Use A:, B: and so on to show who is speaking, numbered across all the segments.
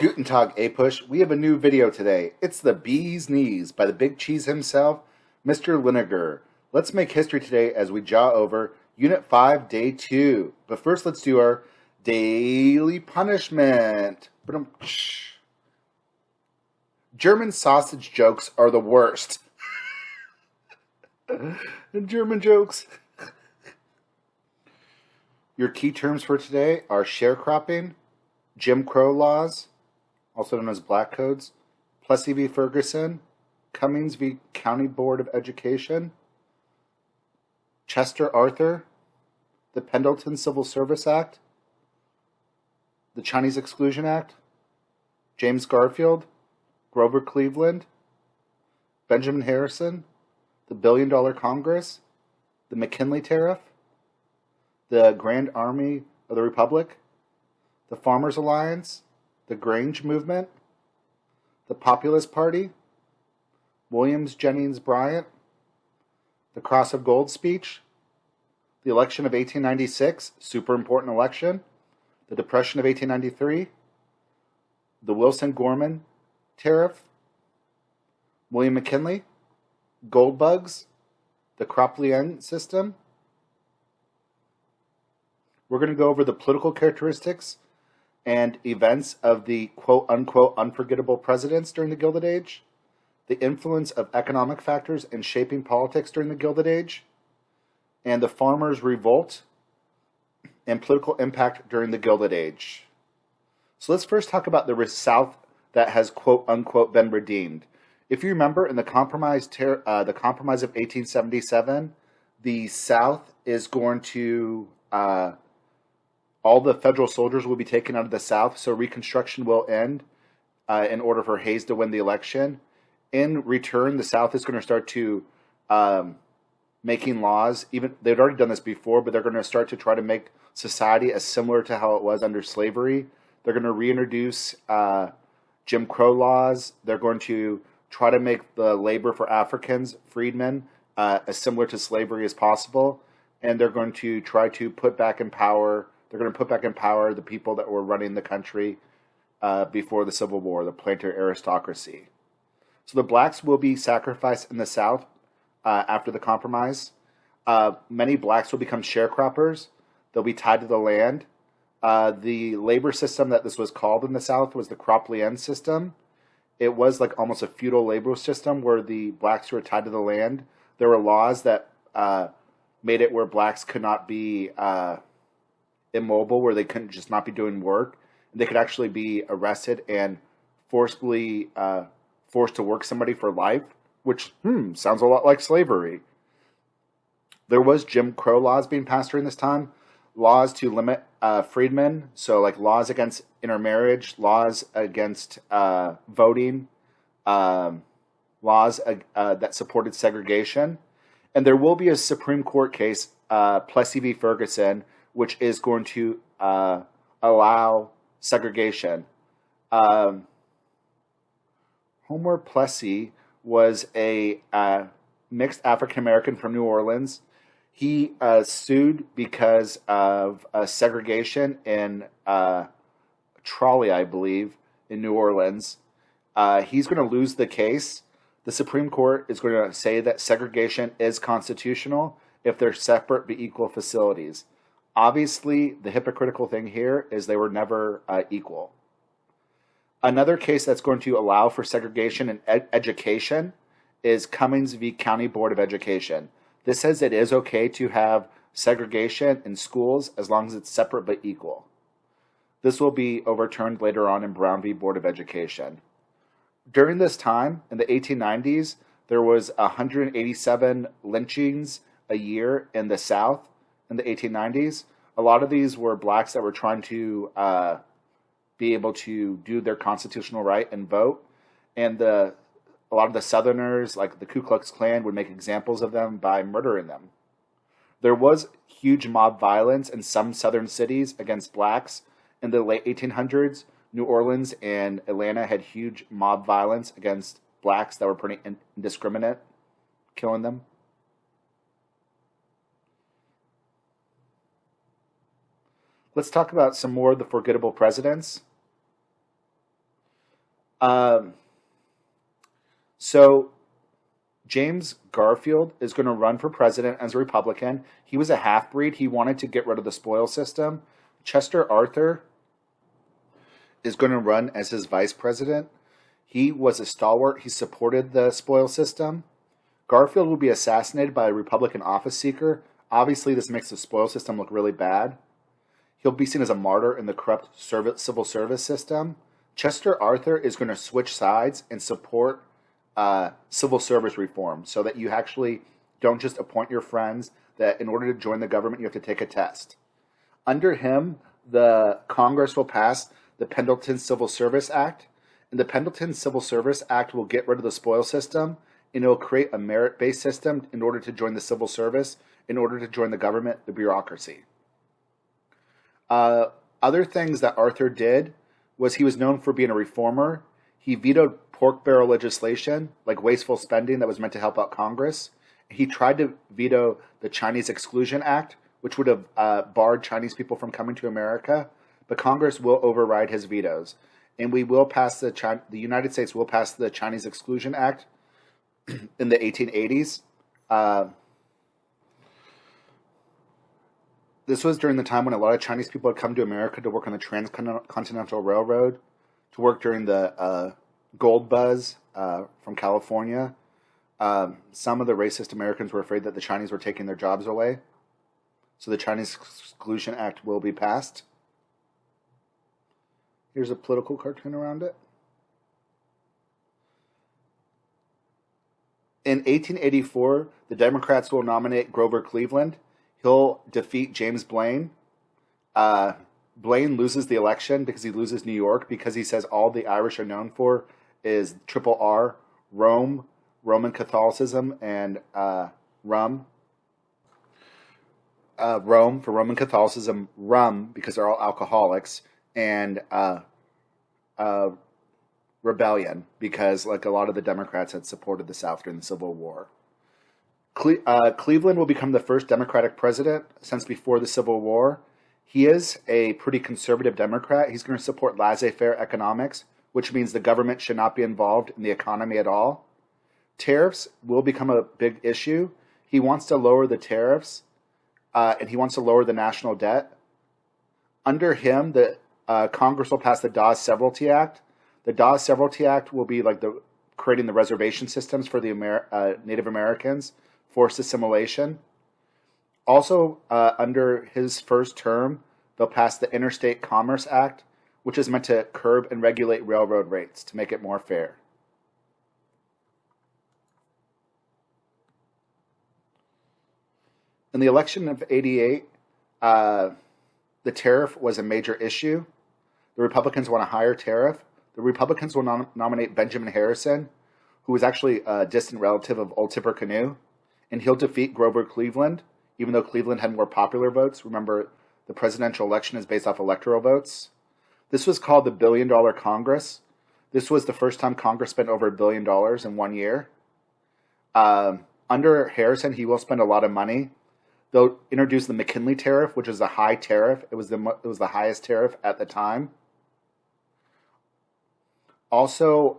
A: Guten Tag, APUSH. We have a new video today. It's the Bee's Knees by the Big Cheese himself, Mr. Linegar. Let's make history today as we jaw over Unit 5, Day 2. But first, let's do our daily punishment. German sausage jokes are the worst. German jokes. Your key terms for today are sharecropping, Jim Crow laws, also known as black codes, Plessy v. Ferguson, Cummings v. County Board of Education, Chester Arthur, the Pendleton Civil Service Act, the Chinese Exclusion Act, James Garfield, Grover Cleveland, Benjamin Harrison, the $1 billion Congress, the McKinley Tariff, the Grand Army of the Republic, the Farmers Alliance, the Grange Movement, the Populist Party, Williams Jennings Bryant, the Cross of Gold speech, the election of 1896, super important election, the Depression of 1893, the Wilson-Gorman Tariff, William McKinley, gold bugs, the Kropp-Lien system. We're going to go over the political characteristics and events of the quote-unquote unforgettable presidents during the Gilded Age, the influence of economic factors in shaping politics during the Gilded Age, and the farmers' revolt and political impact during the Gilded Age. So let's first talk about the South that has quote-unquote been redeemed. If you remember, in the Compromise of 1877, the South is going to... all the federal soldiers will be taken out of the South, so Reconstruction will end in order for Hayes to win the election. In return, the South is going to start to making laws. Even they'd already done this before, but they're going to start to try to make society as similar to how it was under slavery. They're going to reintroduce Jim Crow laws. They're going to try to make the labor for Africans, freedmen, as similar to slavery as possible. And they're going to try to put back in power... They're going to put back in power the people that were running the country before the Civil War, the planter aristocracy. So the blacks will be sacrificed in the South after the compromise. Many blacks will become sharecroppers. They'll be tied to the land. The labor system that this was called in the South was the Kropp-Lien system. It was like almost a feudal labor system where the blacks were tied to the land. There were laws that made it where blacks could not be... immobile, where they couldn't just not be doing work. They could actually be arrested and forced to work somebody for life, which sounds a lot like slavery. There was Jim Crow laws being passed during this time, laws to limit freedmen, so like laws against intermarriage, laws against voting, laws that supported segregation. And there will be a Supreme Court case, Plessy v. Ferguson, which is going to allow segregation. Homer Plessy was a mixed African-American from New Orleans. He sued because of segregation in Trolley, I believe, in New Orleans. He's going to lose the case. The Supreme Court is going to say that segregation is constitutional if they're separate but equal facilities. Obviously, the hypocritical thing here is they were never equal. Another case that's going to allow for segregation in education is Cummings v. County Board of Education. This says it is okay to have segregation in schools as long as it's separate but equal. This will be overturned later on in Brown v. Board of Education. During this time, in the 1890s, there was 187 lynchings a year in the South. In the 1890s, a lot of these were blacks that were trying to be able to do their constitutional right and vote, and a lot of the Southerners, like the Ku Klux Klan, would make examples of them by murdering them. There was huge mob violence in some Southern cities against blacks in the late 1800s. New Orleans and Atlanta had huge mob violence against blacks that were pretty indiscriminate, killing them. Let's talk about some more of the forgettable presidents. Um, so James Garfield is going to run for president as a Republican. He was a half-breed. He wanted to get rid of the spoil system. Chester Arthur is going to run as his vice president. He was a stalwart. He supported the spoil system. Garfield will be assassinated by a Republican office seeker. Obviously, this makes the spoil system look really bad. He'll be seen as a martyr in the corrupt civil service system. Chester Arthur is going to switch sides and support civil service reform so that you actually don't just appoint your friends, that in order to join the government, you have to take a test. Under him, the Congress will pass the Pendleton Civil Service Act, and the Pendleton Civil Service Act will get rid of the spoil system, and it will create a merit-based system in order to join the civil service, in order to join the government, the bureaucracy. Other things that Arthur did was he was known for being a reformer. He vetoed pork barrel legislation, like wasteful spending that was meant to help out Congress. He tried to veto the Chinese Exclusion Act, which would have barred Chinese people from coming to America, but Congress will override his vetoes. And we will pass the United States will pass the Chinese Exclusion Act in the 1880s. This was during the time when a lot of Chinese people had come to America to work on the Transcontinental Railroad, to work during the gold buzz from California. Some of the racist Americans were afraid that the Chinese were taking their jobs away. So the Chinese Exclusion Act will be passed. Here's a political cartoon around it. In 1884, the Democrats will nominate Grover Cleveland. He'll defeat James Blaine. Blaine loses the election because he loses New York, because he says all the Irish are known for is triple R, Rome, Roman Catholicism, and rum. Rome for Roman Catholicism, rum because they're all alcoholics, and rebellion because like a lot of the Democrats had supported the South during the Civil War. Cleveland will become the first Democratic president since before the Civil War. He is a pretty conservative Democrat. He's going to support laissez-faire economics, which means the government should not be involved in the economy at all. Tariffs will become a big issue. He wants to lower the tariffs, and he wants to lower the national debt. Under him, the Congress will pass the Dawes-Severalty Act. The Dawes-Severalty Act will be like creating the reservation systems for the Native Americans, forced assimilation. Also, under his first term, they'll pass the Interstate Commerce Act, which is meant to curb and regulate railroad rates to make it more fair. In the election of '88, the tariff was a major issue. The Republicans want a higher tariff. The Republicans will nominate Benjamin Harrison, who was actually a distant relative of Old Tipper Canoe, and he'll defeat Grover Cleveland, even though Cleveland had more popular votes. Remember, the presidential election is based off electoral votes. This was called the $1 Billion Congress. This was the first time Congress spent over $1 billion in 1 year. Under Harrison, he will spend a lot of money. They'll introduce the McKinley tariff, which is a high tariff. It was the highest tariff at the time. Also,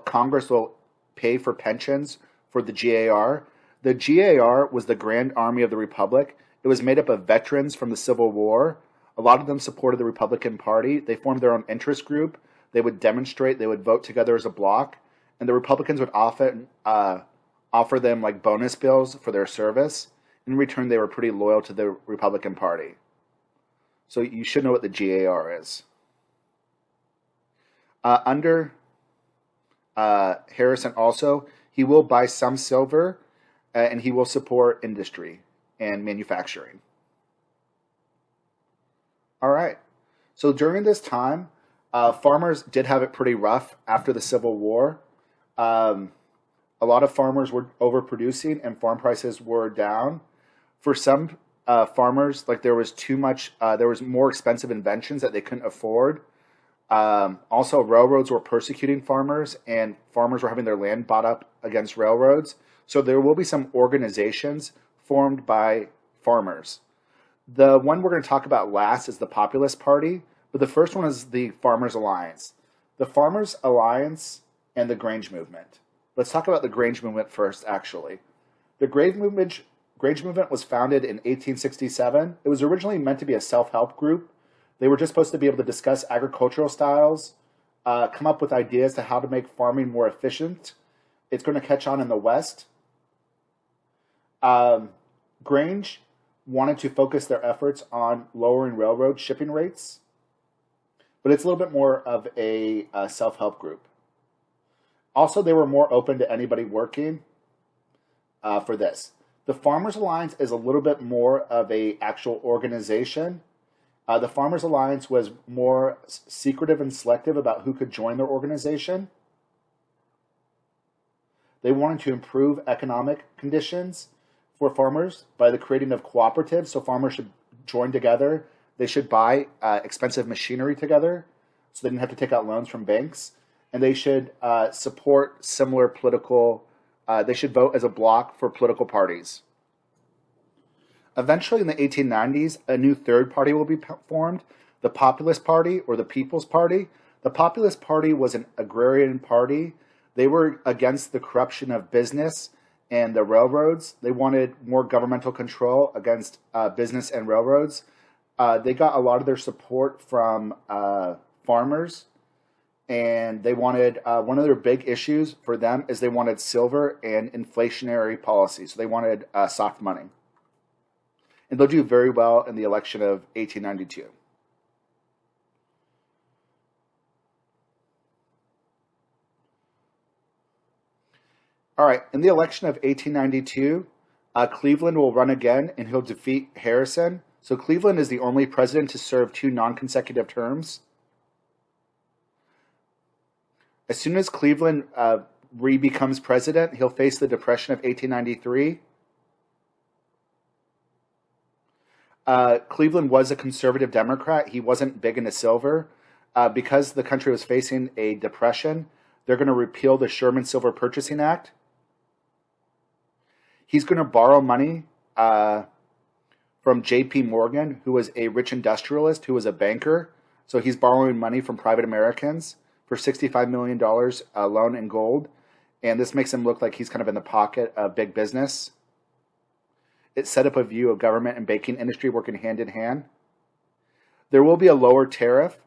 A: Congress will pay for pensions for the GAR. The GAR was the Grand Army of the Republic. It was made up of veterans from the Civil War. A lot of them supported the Republican Party. They formed their own interest group. They would demonstrate. They would vote together as a bloc. And the Republicans would often offer them like bonus bills for their service. In return, they were pretty loyal to the Republican Party. So you should know what the GAR is. Under Harrison also, he will buy some silver and he will support industry and manufacturing. All right. So during this time, farmers did have it pretty rough after the Civil War. A lot of farmers were overproducing and farm prices were down. For some farmers, like there was too much, there was more expensive inventions that they couldn't afford. Also, railroads were persecuting farmers, and farmers were having their land bought up against railroads. So there will be some organizations formed by farmers. The one we're going to talk about last is the Populist Party, but the first one is the Farmers Alliance. The Farmers Alliance and the Grange Movement. Let's talk about the Grange Movement first, actually. The Grange Movement was founded in 1867. It was originally meant to be a self-help group. They were just supposed to be able to discuss agricultural styles, come up with ideas to how to make farming more efficient. It's going to catch on in the West. Grange wanted to focus their efforts on lowering railroad shipping rates, but it's a little bit more of a self-help group. Also, they were more open to anybody working for this. The Farmers Alliance is a little bit more of a actual organization. The Farmers Alliance was more secretive and selective about who could join their organization. They wanted to improve economic conditions for farmers by the creating of cooperatives, so farmers should join together. They should buy expensive machinery together so they didn't have to take out loans from banks. And they should support similar political, they should vote as a bloc for political parties. Eventually, in the 1890s, a new third party will be formed, the Populist Party or the People's Party. The Populist Party was an agrarian party. They were against the corruption of business and the railroads. They wanted more governmental control against business and railroads. They got a lot of their support from farmers, and they wanted, one of their big issues for them is they wanted silver and inflationary policy. So they wanted soft money. And they'll do very well in the election of 1892. All right, in the election of 1892, Cleveland will run again, and he'll defeat Harrison. So Cleveland is the only president to serve 2 non-consecutive terms. As soon as Cleveland re-becomes president, he'll face the Depression of 1893. Cleveland was a conservative Democrat. He wasn't big into silver. Because the country was facing a depression, they're going to repeal the Sherman Silver Purchasing Act. He's going to borrow money from J.P. Morgan, who was a rich industrialist, who was a banker. So he's borrowing money from private Americans for $65 million loan in gold. And this makes him look like he's kind of in the pocket of big business. It set up a view of government and banking industry working hand in hand. There will be a lower tariff,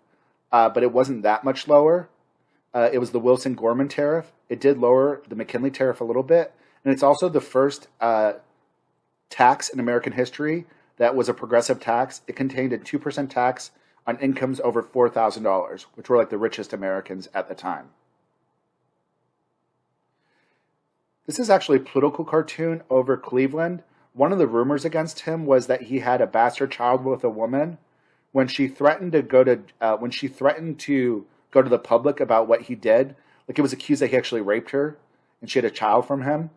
A: but it wasn't that much lower. It was the Wilson-Gorman tariff. It did lower the McKinley tariff a little bit. And it's also the first tax in American history that was a progressive tax. It contained a 2% tax on incomes over $4,000, which were like the richest Americans at the time. This is actually a political cartoon over Cleveland. One of the rumors against him was that he had a bastard child with a woman. When she threatened to go to the public about what he did, like it was accused that he actually raped her, and she had a child from him.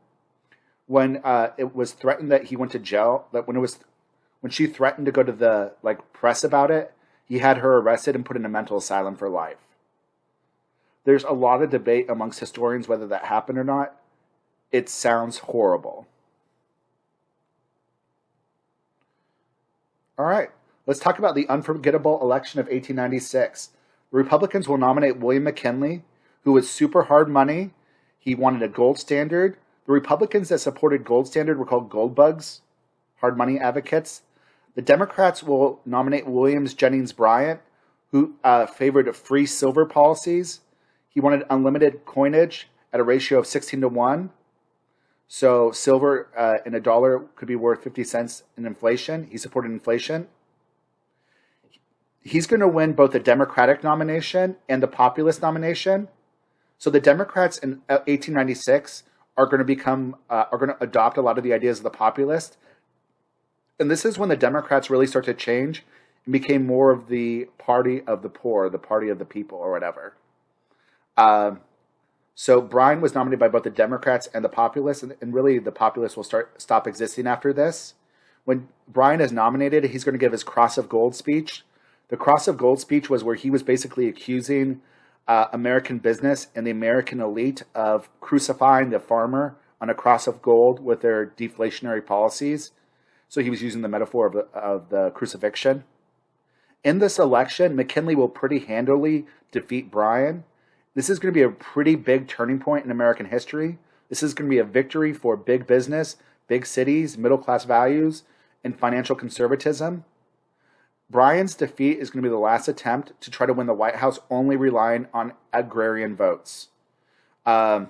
A: When it was threatened that he went to jail, when she threatened to go to the press about it, he had her arrested and put in a mental asylum for life. There's a lot of debate amongst historians whether that happened or not. It sounds horrible. All right, let's talk about the unforgettable election of 1896. The Republicans will nominate William McKinley, who was super hard money. He wanted a gold standard. The Republicans that supported gold standard were called gold bugs, hard money advocates. The Democrats will nominate Williams Jennings Bryant, who favored free silver policies. He wanted unlimited coinage at a ratio of 16-1. So silver in a dollar could be worth 50 cents in inflation. He supported inflation. He's going to win both the Democratic nomination and the populist nomination. So the Democrats in 1896 are going to adopt a lot of the ideas of the populist. And this is when the Democrats really start to change and became more of the party of the poor, the party of the people, or whatever. So Bryan was nominated by both the Democrats and the populists, and really the populists will stop existing after this. When Bryan is nominated, he's going to give his Cross of Gold speech. The Cross of Gold speech was where he was basically accusing American business and the American elite of crucifying the farmer on a cross of gold with their deflationary policies. So he was using the metaphor of the crucifixion. In this election, McKinley will pretty handily defeat Bryan. This is going to be a pretty big turning point in American history. This is going to be a victory for big business, big cities, middle-class values, and financial conservatism. Bryan's defeat is going to be the last attempt to try to win the White House only relying on agrarian votes. A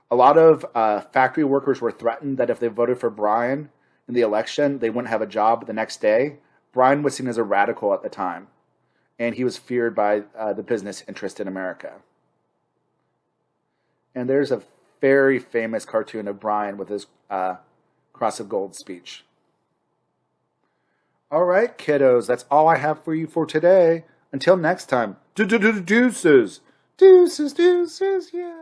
A: lot of factory workers were threatened that if they voted for Bryan in the election, they wouldn't have a job the next day. Bryan was seen as a radical at the time, and he was feared by the business interest in America. And there's a very famous cartoon of Bryan with his Cross of Gold speech. All right, kiddos, that's all I have for you for today. Until next time, deuces. Deuces, yeah.